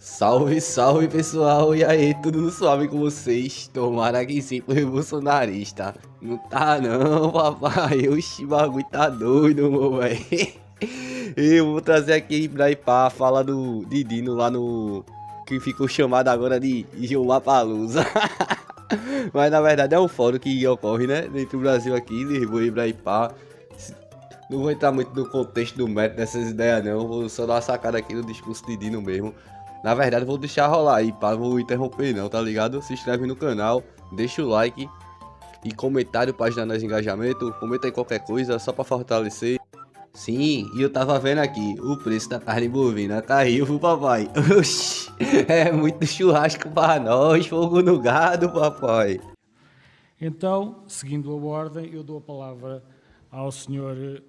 Salve, salve pessoal, e aí, tudo suave com vocês? Tomara que sim, foi bolsonarista. Não tá não, papai, oxi, bagulho tá doido, meu velho. Eu vou trazer aqui pra ir pra fala do Didino lá no... Que ficou chamado agora de Gilmar Palusa. Mas na verdade é um fórum que ocorre, né? Dentro do Brasil aqui, Lisboa e Ibraipá. Não vou entrar muito no contexto do método dessas ideias não, vou só dar uma sacada aqui no discurso de Dino mesmo. Na verdade vou deixar rolar aí, pá, não vou interromper não, tá ligado? Se inscreve no canal, deixa o like e comentário pra ajudar nós engajamento, comenta aí qualquer coisa só pra fortalecer. Sim, e eu tava vendo aqui, o preço da carne bovina caiu, viu, papai? Oxi, é muito churrasco pra nós, fogo no gado, papai. Então, seguindo a ordem, eu dou a palavra ao Sr.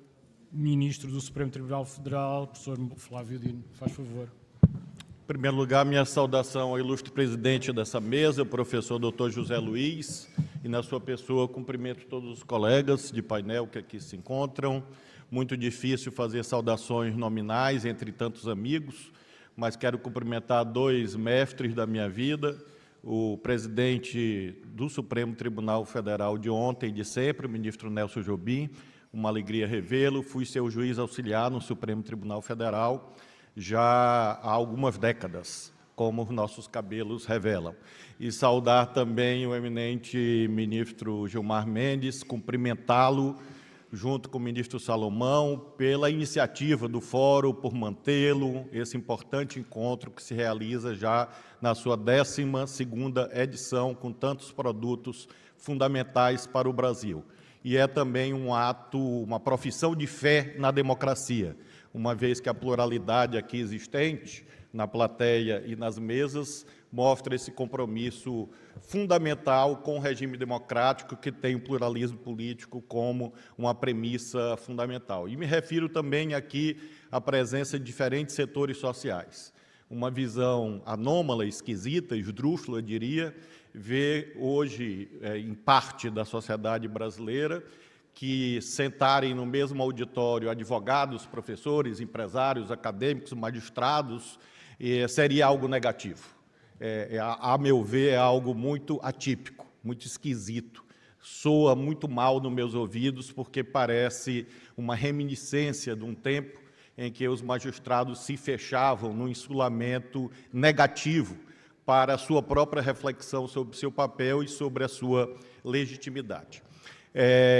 Ministro do Supremo Tribunal Federal, professor Flávio Dino. Faz favor. Em primeiro lugar, minha saudação ao ilustre presidente dessa mesa, o professor Dr. José Luiz, e na sua pessoa cumprimento todos os colegas de painel que aqui se encontram. Muito difícil fazer saudações nominais entre tantos amigos, mas quero cumprimentar dois mestres da minha vida, o presidente do Supremo Tribunal Federal de ontem e de sempre, o ministro Nelson Jobim, uma alegria revê-lo. Fui seu juiz auxiliar no Supremo Tribunal Federal já há algumas décadas, como os nossos cabelos revelam. E saudar também o eminente ministro Gilmar Mendes, cumprimentá-lo, junto com o ministro Salomão, pela iniciativa do Fórum, por mantê-lo, esse importante encontro que se realiza já na sua 12ª edição, com tantos produtos fundamentais para o Brasil. E é também um ato, uma profissão de fé na democracia, uma vez que a pluralidade aqui existente, na plateia e nas mesas, mostra esse compromisso fundamental com o regime democrático que tem o pluralismo político como uma premissa fundamental. E me refiro também aqui à presença de diferentes setores sociais. Uma visão anômala, esquisita, esdrúxula, diria, ver hoje, em parte da sociedade brasileira, que sentarem no mesmo auditório advogados, professores, empresários, acadêmicos, magistrados, seria algo negativo. A meu ver, é algo muito atípico, muito esquisito. Soa muito mal nos meus ouvidos, porque parece uma reminiscência de um tempo em que os magistrados se fechavam num insulamento negativo para a sua própria reflexão sobre o seu papel e sobre a sua legitimidade.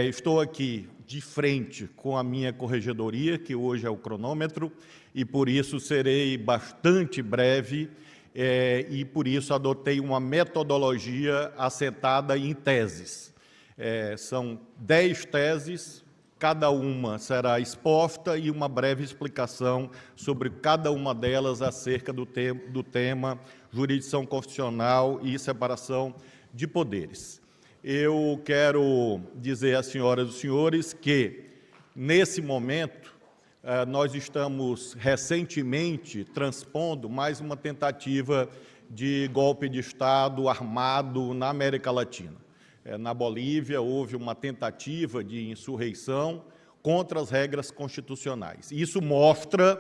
Estou aqui de frente com a minha corregedoria, que hoje é o cronômetro, e por isso serei bastante breve, e por isso adotei uma metodologia assentada em teses. São 10 teses, cada uma será exposta e uma breve explicação sobre cada uma delas acerca do tema jurisdição constitucional e separação de poderes. Eu quero dizer às senhoras e aos senhores que, nesse momento, nós estamos recentemente transpondo mais uma tentativa de golpe de Estado armado na América Latina. Na Bolívia, houve uma tentativa de insurreição contra as regras constitucionais. Isso mostra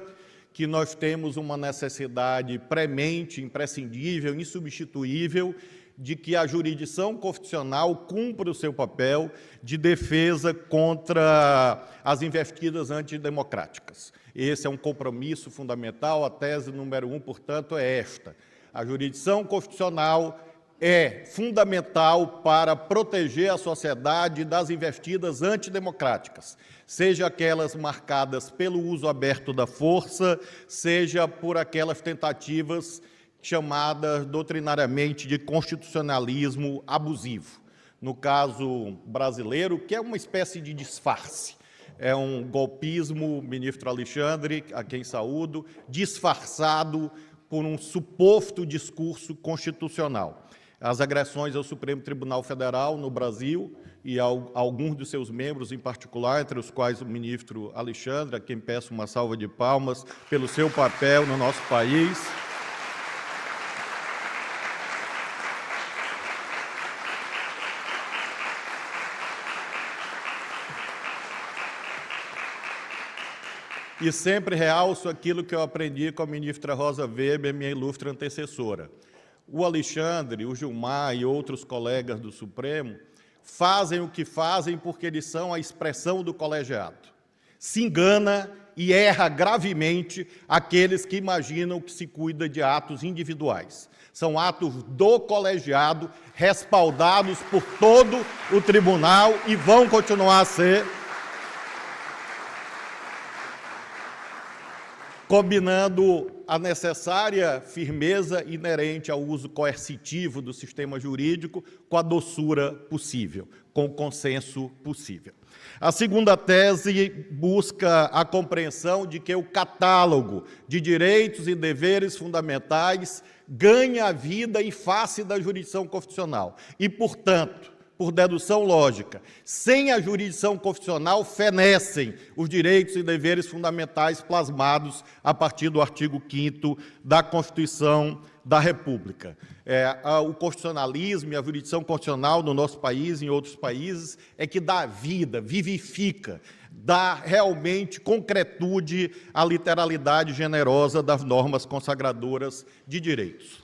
que nós temos uma necessidade premente, imprescindível, insubstituível, de que a jurisdição constitucional cumpra o seu papel de defesa contra as investidas antidemocráticas. Esse é um compromisso fundamental. A tese número 1, portanto, é esta: a jurisdição constitucional é fundamental para proteger a sociedade das investidas antidemocráticas, seja aquelas marcadas pelo uso aberto da força, seja por aquelas tentativas chamadas doutrinariamente de constitucionalismo abusivo. No caso brasileiro, que é uma espécie de disfarce, é um golpismo, ministro Alexandre, a quem saúdo, disfarçado por um suposto discurso constitucional. As agressões ao Supremo Tribunal Federal no Brasil e a alguns de seus membros em particular, entre os quais o ministro Alexandre, a quem peço uma salva de palmas pelo seu papel no nosso país. e sempre realço aquilo que eu aprendi com a ministra Rosa Weber, minha ilustre antecessora. O Alexandre, o Gilmar e outros colegas do Supremo fazem o que fazem porque eles são a expressão do colegiado. Se engana e erra gravemente aqueles que imaginam que se cuida de atos individuais. São atos do colegiado, respaldados por todo o tribunal e vão continuar a ser, combinando a necessária firmeza inerente ao uso coercitivo do sistema jurídico com a doçura possível, com o consenso possível. A segunda tese busca a compreensão de que o catálogo de direitos e deveres fundamentais ganha vida em face da jurisdição constitucional e, portanto, por dedução lógica, sem a jurisdição constitucional fenecem os direitos e deveres fundamentais plasmados a partir do artigo 5º da Constituição da República. O constitucionalismo e a jurisdição constitucional no nosso país e em outros países é que dá vida, vivifica, dá realmente concretude à literalidade generosa das normas consagradoras de direitos.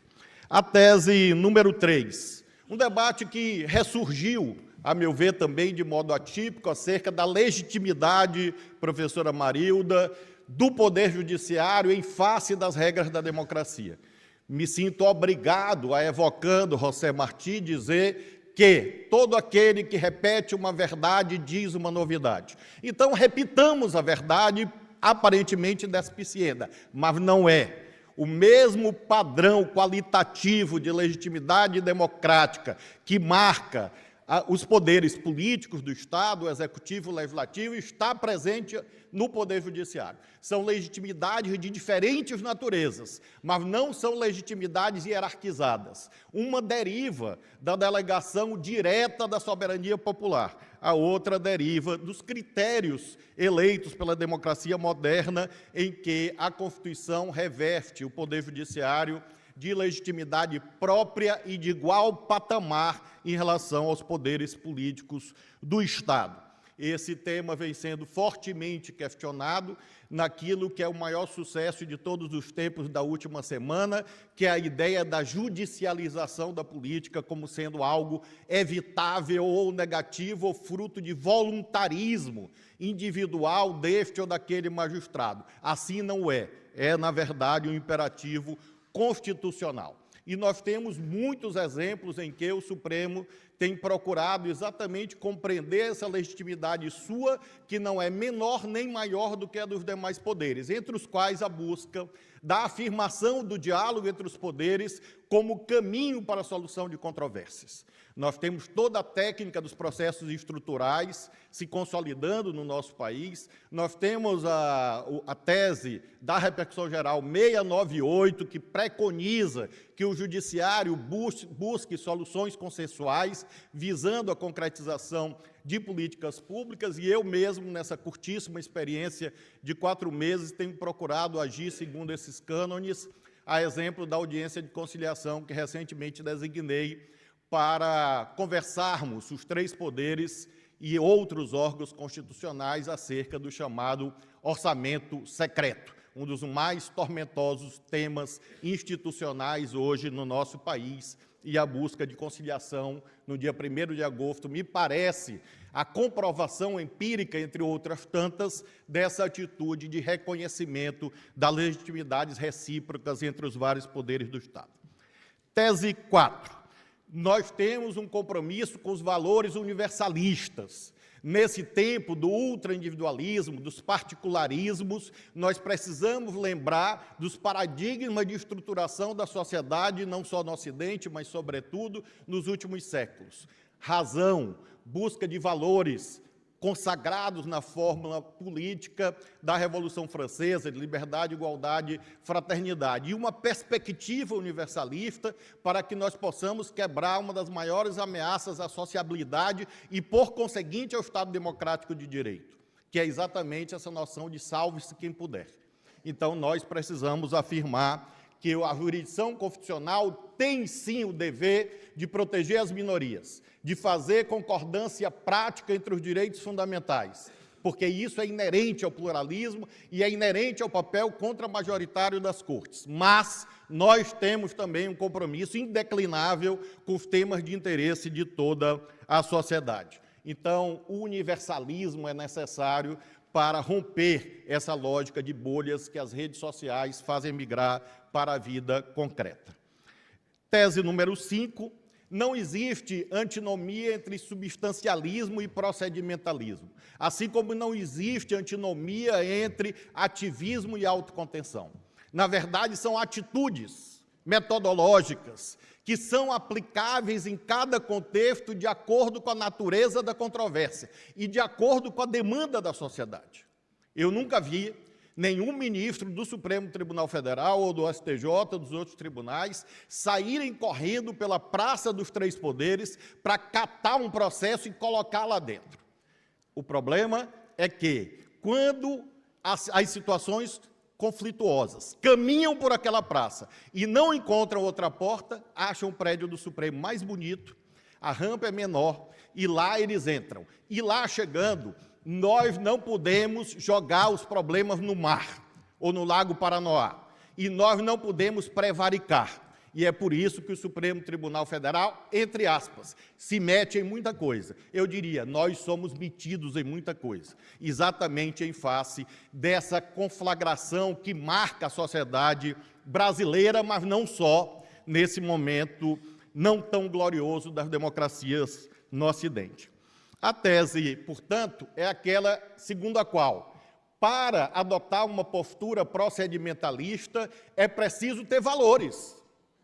A tese número 3. Um debate que ressurgiu, a meu ver, também de modo atípico, acerca da legitimidade, professora Marilda, do Poder Judiciário em face das regras da democracia. Me sinto obrigado a, evocando José Martí, dizer que todo aquele que repete uma verdade diz uma novidade. Então, repitamos a verdade aparentemente despicienda, mas não é. O mesmo padrão qualitativo de legitimidade democrática que marca os poderes políticos do Estado, o Executivo, o Legislativo, está presente no Poder Judiciário. São legitimidades de diferentes naturezas, mas não são legitimidades hierarquizadas. Uma deriva da delegação direta da soberania popular, a outra deriva dos critérios eleitos pela democracia moderna, em que a Constituição reveste o Poder Judiciário de legitimidade própria e de igual patamar em relação aos poderes políticos do Estado. Esse tema vem sendo fortemente questionado naquilo que é o maior sucesso de todos os tempos da última semana, que é a ideia da judicialização da política como sendo algo evitável ou negativo ou fruto de voluntarismo individual deste ou daquele magistrado. Assim não é. É, na verdade, um imperativo constitucional. E nós temos muitos exemplos em que o Supremo tem procurado exatamente compreender essa legitimidade sua, que não é menor nem maior do que a dos demais poderes, entre os quais a busca da afirmação do diálogo entre os poderes como caminho para a solução de controvérsias. Nós temos toda a técnica dos processos estruturais se consolidando no nosso país, nós temos a tese da repercussão geral 698, que preconiza que o judiciário busque soluções consensuais, visando a concretização de políticas públicas, e eu mesmo, nessa curtíssima experiência de 4 meses, tenho procurado agir segundo esses cânones, a exemplo da audiência de conciliação que recentemente designei para conversarmos, os 3 poderes e outros órgãos constitucionais, acerca do chamado orçamento secreto, um dos mais tormentosos temas institucionais hoje no nosso país, e a busca de conciliação no dia 1º de agosto me parece a comprovação empírica, entre outras tantas, dessa atitude de reconhecimento das legitimidades recíprocas entre os vários poderes do Estado. Tese 4. Nós temos um compromisso com os valores universalistas. Nesse tempo do ultraindividualismo, dos particularismos, nós precisamos lembrar dos paradigmas de estruturação da sociedade, não só no Ocidente, mas, sobretudo, nos últimos séculos. Razão, busca de valores consagrados na fórmula política da Revolução Francesa, de liberdade, igualdade, fraternidade, e uma perspectiva universalista para que nós possamos quebrar uma das maiores ameaças à sociabilidade e, por conseguinte, ao Estado democrático de direito, que é exatamente essa noção de salve-se quem puder. Então, nós precisamos afirmar que a jurisdição constitucional tem, sim, o dever de proteger as minorias, de fazer concordância prática entre os direitos fundamentais, porque isso é inerente ao pluralismo e é inerente ao papel contramajoritário das cortes. Mas nós temos também um compromisso indeclinável com os temas de interesse de toda a sociedade. Então, o universalismo é necessário para romper essa lógica de bolhas que as redes sociais fazem migrar para a vida concreta. Tese número 5, não existe antinomia entre substancialismo e procedimentalismo, assim como não existe antinomia entre ativismo e autocontenção. Na verdade, são atitudes metodológicas que são aplicáveis em cada contexto de acordo com a natureza da controvérsia e de acordo com a demanda da sociedade. Eu nunca vi nenhum ministro do Supremo Tribunal Federal ou do STJ, ou dos outros tribunais, saírem correndo pela Praça dos Três Poderes para catar um processo e colocar lá dentro. O problema é que, quando as situações conflituosas caminham por aquela praça e não encontram outra porta, acham o prédio do Supremo mais bonito, a rampa é menor, e lá eles entram. E lá chegando, nós não podemos jogar os problemas no mar ou no Lago Paranoá. E nós não podemos prevaricar. E é por isso que o Supremo Tribunal Federal, entre aspas, se mete em muita coisa. Eu diria, nós somos metidos em muita coisa, exatamente em face dessa conflagração que marca a sociedade brasileira, mas não só, nesse momento não tão glorioso das democracias no Ocidente. A tese, portanto, é aquela segundo a qual, para adotar uma postura procedimentalista, é preciso ter valores.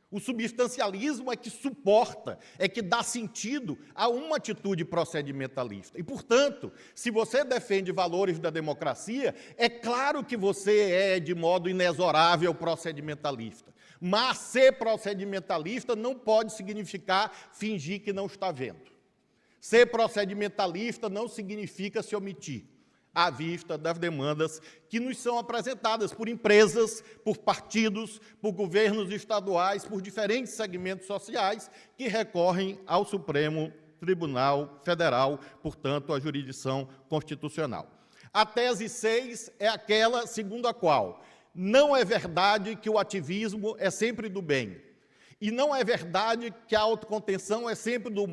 O substancialismo é que suporta, é que dá sentido a uma atitude procedimentalista. E, portanto, se você defende valores da democracia, é claro que você é, de modo inexorável, procedimentalista. Mas ser procedimentalista não pode significar fingir que não está vendo. Ser procedimentalista não significa se omitir à vista das demandas que nos são apresentadas por empresas, por partidos, por governos estaduais, por diferentes segmentos sociais que recorrem ao Supremo Tribunal Federal, portanto, à jurisdição constitucional. A tese 6 é aquela segundo a qual não é verdade que o ativismo é sempre do bem. E não é verdade que a autocontenção é sempre do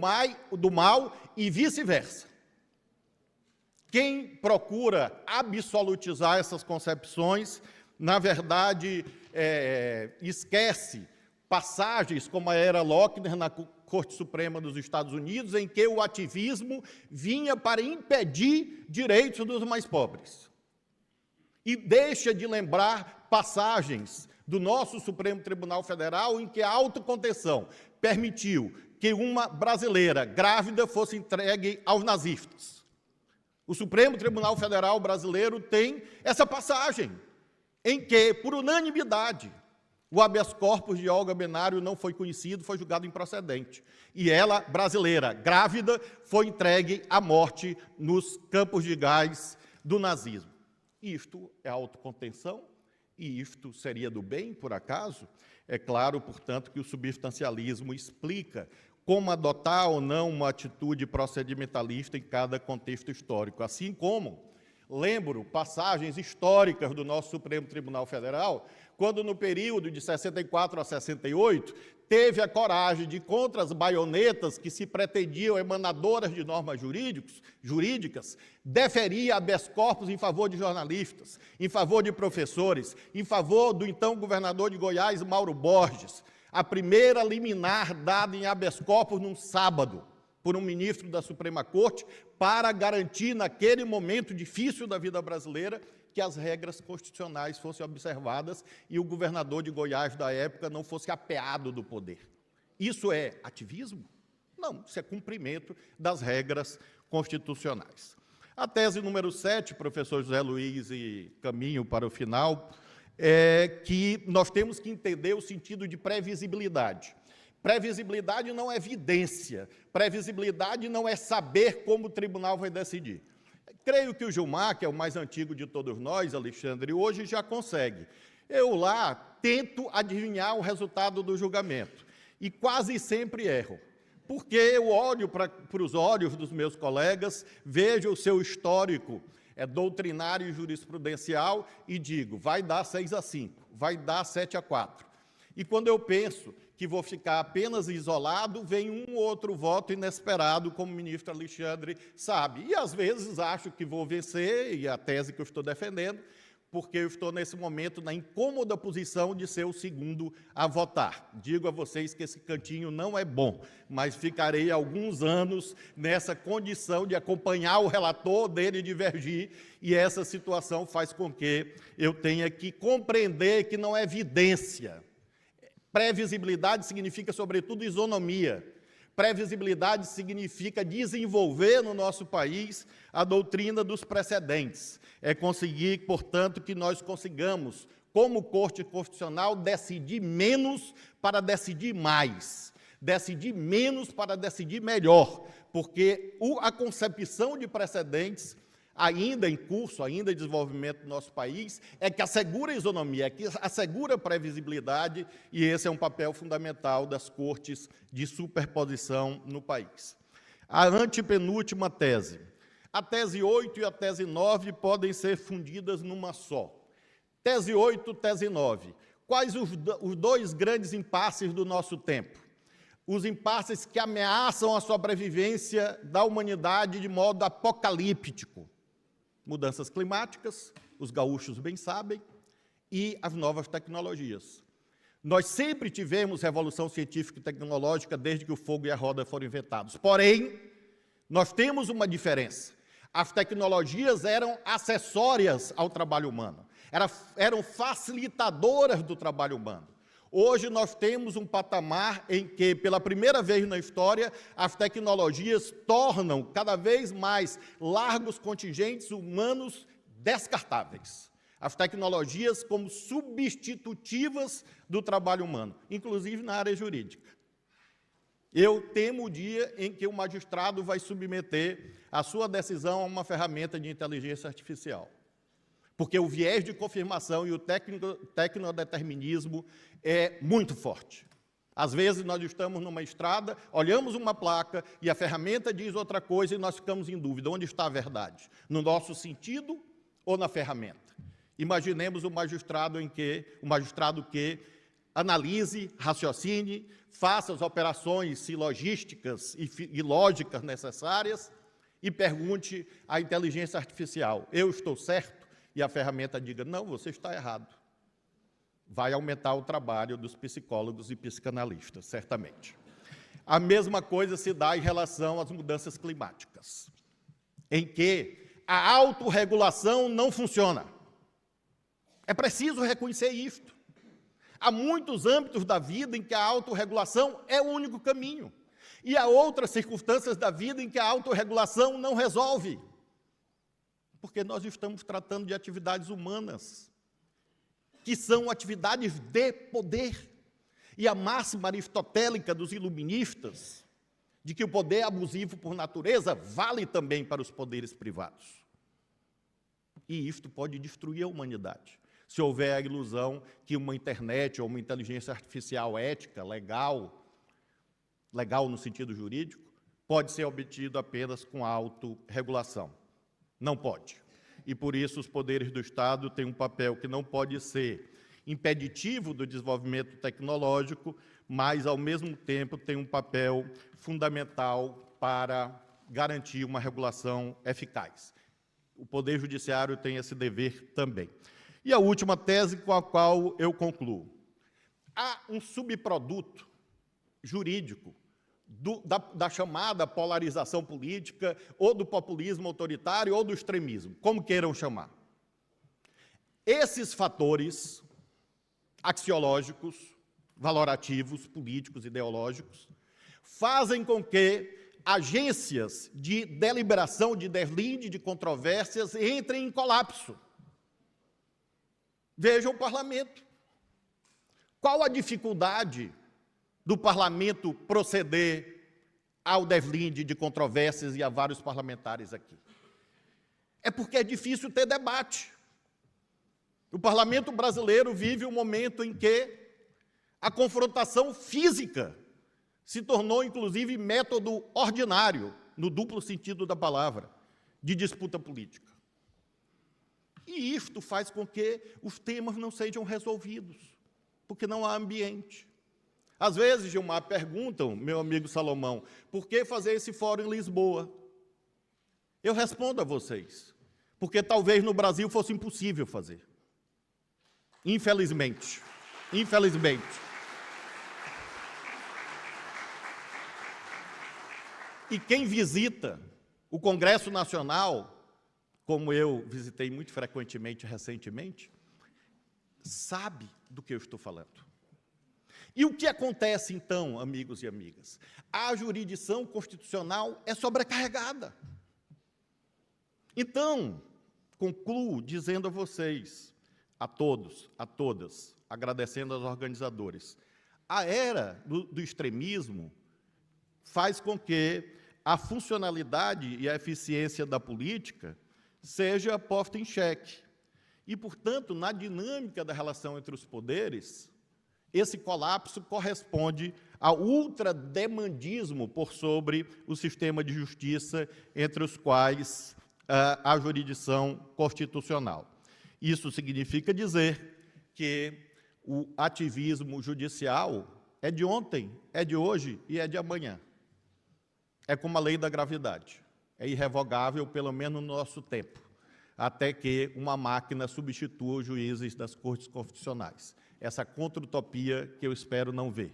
mal e vice-versa. Quem procura absolutizar essas concepções, na verdade, esquece passagens como a era Lochner na Corte Suprema dos Estados Unidos, em que o ativismo vinha para impedir direitos dos mais pobres. E deixa de lembrar passagens do nosso Supremo Tribunal Federal em que a autocontenção permitiu que uma brasileira grávida fosse entregue aos nazistas. O Supremo Tribunal Federal brasileiro tem essa passagem em que, por unanimidade, o habeas corpus de Olga Benário não foi conhecido, foi julgado improcedente. E ela, brasileira, grávida, foi entregue à morte nos campos de gás do nazismo. Isto é autocontenção? E isto seria do bem, por acaso? É claro, portanto, que o substancialismo explica como adotar ou não uma atitude procedimentalista em cada contexto histórico. Assim como, lembro passagens históricas do nosso Supremo Tribunal Federal, quando no período de 64 a 68, teve a coragem de, contra as baionetas que se pretendiam emanadoras de normas jurídicas, deferir habeas corpus em favor de jornalistas, em favor de professores, em favor do então governador de Goiás, Mauro Borges, a primeira liminar dada em habeas corpus num sábado, por um ministro da Suprema Corte, para garantir, naquele momento difícil da vida brasileira, que as regras constitucionais fossem observadas e o governador de Goiás da época não fosse apeado do poder. Isso é ativismo? Não, isso é cumprimento das regras constitucionais. A tese número 7, professor José Luiz, e caminho para o final, é que nós temos que entender o sentido de previsibilidade. Previsibilidade não é evidência, previsibilidade não é saber como o tribunal vai decidir. Creio que o Gilmar, que é o mais antigo de todos nós, Alexandre, hoje já consegue. Eu lá tento adivinhar o resultado do julgamento e quase sempre erro, porque eu olho para os olhos dos meus colegas, vejo o seu histórico é doutrinário e jurisprudencial, e digo, vai dar 6-5, vai dar 7-4. E quando eu penso que vou ficar apenas isolado, vem um ou outro voto inesperado, como o ministro Alexandre sabe. E, às vezes, acho que vou vencer, e a tese que eu estou defendendo, porque eu estou, nesse momento, na incômoda posição de ser o segundo a votar. Digo a vocês que esse cantinho não é bom, mas ficarei alguns anos nessa condição de acompanhar o relator, dele divergir, e essa situação faz com que eu tenha que compreender que não é evidência. Previsibilidade significa, sobretudo, isonomia. Previsibilidade significa desenvolver no nosso país a doutrina dos precedentes. É conseguir, portanto, que nós consigamos, como Corte Constitucional, decidir menos para decidir mais. Decidir menos para decidir melhor, porque a concepção de precedentes, ainda em curso, ainda em desenvolvimento do nosso país, é que assegura a isonomia, é que assegura a previsibilidade, e esse é um papel fundamental das cortes de superposição no país. A antepenúltima tese. A tese 8 e a tese 9 podem ser fundidas numa só. Tese 8, tese 9. Quais os dois grandes impasses do nosso tempo? Os impasses que ameaçam a sobrevivência da humanidade de modo apocalíptico. Mudanças climáticas, os gaúchos bem sabem, e as novas tecnologias. Nós sempre tivemos revolução científica e tecnológica desde que o fogo e a roda foram inventados. Porém, nós temos uma diferença. As tecnologias eram acessórias ao trabalho humano, eram facilitadoras do trabalho humano. Hoje nós temos um patamar em que, pela primeira vez na história, as tecnologias tornam cada vez mais largos contingentes humanos descartáveis. As tecnologias como substitutivas do trabalho humano, inclusive na área jurídica. Eu temo o dia em que o magistrado vai submeter a sua decisão a uma ferramenta de inteligência artificial. Porque o viés de confirmação e o tecnodeterminismo é muito forte. Às vezes, nós estamos numa estrada, olhamos uma placa e a ferramenta diz outra coisa e nós ficamos em dúvida. Onde está a verdade? No nosso sentido ou na ferramenta? Imaginemos o magistrado que analise, raciocine, faça as operações silogísticas e lógicas necessárias e pergunte à inteligência artificial, eu estou certo? E a ferramenta diga, não, você está errado. Vai aumentar o trabalho dos psicólogos e psicanalistas, certamente. A mesma coisa se dá em relação às mudanças climáticas, em que a autorregulação não funciona. É preciso reconhecer isto. Há muitos âmbitos da vida em que a autorregulação é o único caminho. E há outras circunstâncias da vida em que a autorregulação não resolve. Porque nós estamos tratando de atividades humanas, que são atividades de poder. E a máxima aristotélica dos iluministas, de que o poder abusivo por natureza vale também para os poderes privados. E isto pode destruir a humanidade. Se houver a ilusão que uma internet ou uma inteligência artificial ética, legal no sentido jurídico, pode ser obtido apenas com a autorregulação. Não pode. E, por isso, os poderes do Estado têm um papel que não pode ser impeditivo do desenvolvimento tecnológico, mas, ao mesmo tempo, tem um papel fundamental para garantir uma regulação eficaz. O Poder Judiciário tem esse dever também. E a última tese com a qual eu concluo. Há um subproduto jurídico da chamada polarização política, ou do populismo autoritário, ou do extremismo, como queiram chamar. Esses fatores axiológicos, valorativos, políticos, ideológicos, fazem com que agências de deliberação, de deslinde, de controvérsias entrem em colapso. Vejam o parlamento. Qual a dificuldade do parlamento proceder ao deslinde de controvérsias e a vários parlamentares aqui? É porque é difícil ter debate. O parlamento brasileiro vive um momento em que a confrontação física se tornou, inclusive, método ordinário, no duplo sentido da palavra, de disputa política. E isto faz com que os temas não sejam resolvidos, porque não há ambiente. Às vezes, Gilmar, perguntam, meu amigo Salomão, por que fazer esse fórum em Lisboa? Eu respondo a vocês, porque talvez no Brasil fosse impossível fazer. Infelizmente. Infelizmente. E quem visita o Congresso Nacional, como eu visitei muito frequentemente recentemente, sabe do que eu estou falando. E o que acontece, então, amigos e amigas? A jurisdição constitucional é sobrecarregada. Então, concluo dizendo a vocês, a todos, a todas, agradecendo aos organizadores, a era do extremismo faz com que a funcionalidade e a eficiência da política seja posta em xeque. E, portanto, na dinâmica da relação entre os poderes, esse colapso corresponde ao ultrademandismo por sobre o sistema de justiça, entre os quais a jurisdição constitucional. Isso significa dizer que o ativismo judicial é de ontem, é de hoje e é de amanhã. É como a lei da gravidade, é irrevogável, pelo menos no nosso tempo, até que uma máquina substitua os juízes das cortes constitucionais. Essa contra-utopia que eu espero não ver.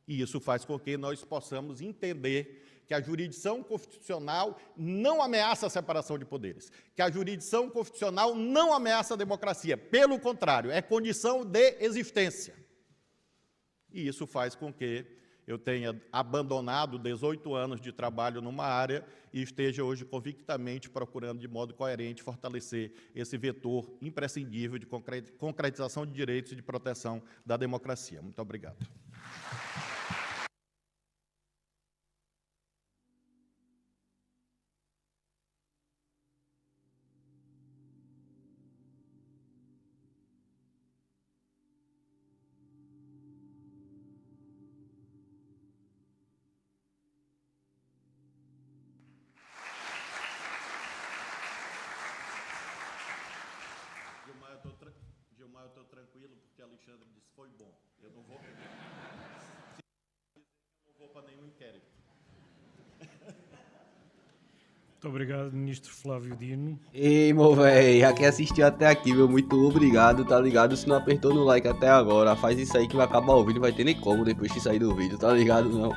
E isso faz com que nós possamos entender que a jurisdição constitucional não ameaça a separação de poderes, que a jurisdição constitucional não ameaça a democracia, pelo contrário, é condição de existência. E isso faz com que eu tenha abandonado 18 anos de trabalho numa área e esteja hoje convictamente procurando, de modo coerente, fortalecer esse vetor imprescindível de concretização de direitos e de proteção da democracia. Muito obrigado. Gilmar, eu estou tranquilo, porque Alexandre disse foi bom. Eu não vou para nenhum inquérito. Muito obrigado, Ministro Flávio Dino. Ei, meu véi, já que assistiu até aqui, meu, muito obrigado, tá ligado? Se não apertou no like até agora, faz isso aí que vai acabar o vídeo, não vai ter nem como depois que sair do vídeo, tá ligado? Não.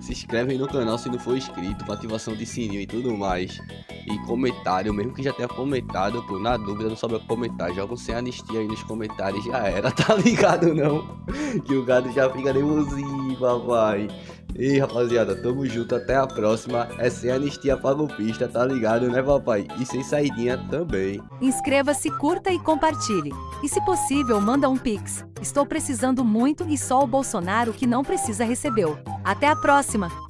Se inscreve aí no canal se não for inscrito, com ativação de sininho e tudo mais. E comentário, mesmo que já tenha comentado, pô, na dúvida não soube comentar, joga um sem anistia aí nos comentários, já era, tá ligado? Não, que o gado já fica nervosinho, papai. Ei, rapaziada, tamo junto, até a próxima. É sem anistia pra golpista, tá ligado, né, papai? E sem saidinha também. Inscreva-se, curta e compartilhe. E se possível, manda um pix. Estou precisando muito e só o Bolsonaro que não precisa recebeu. Até a próxima!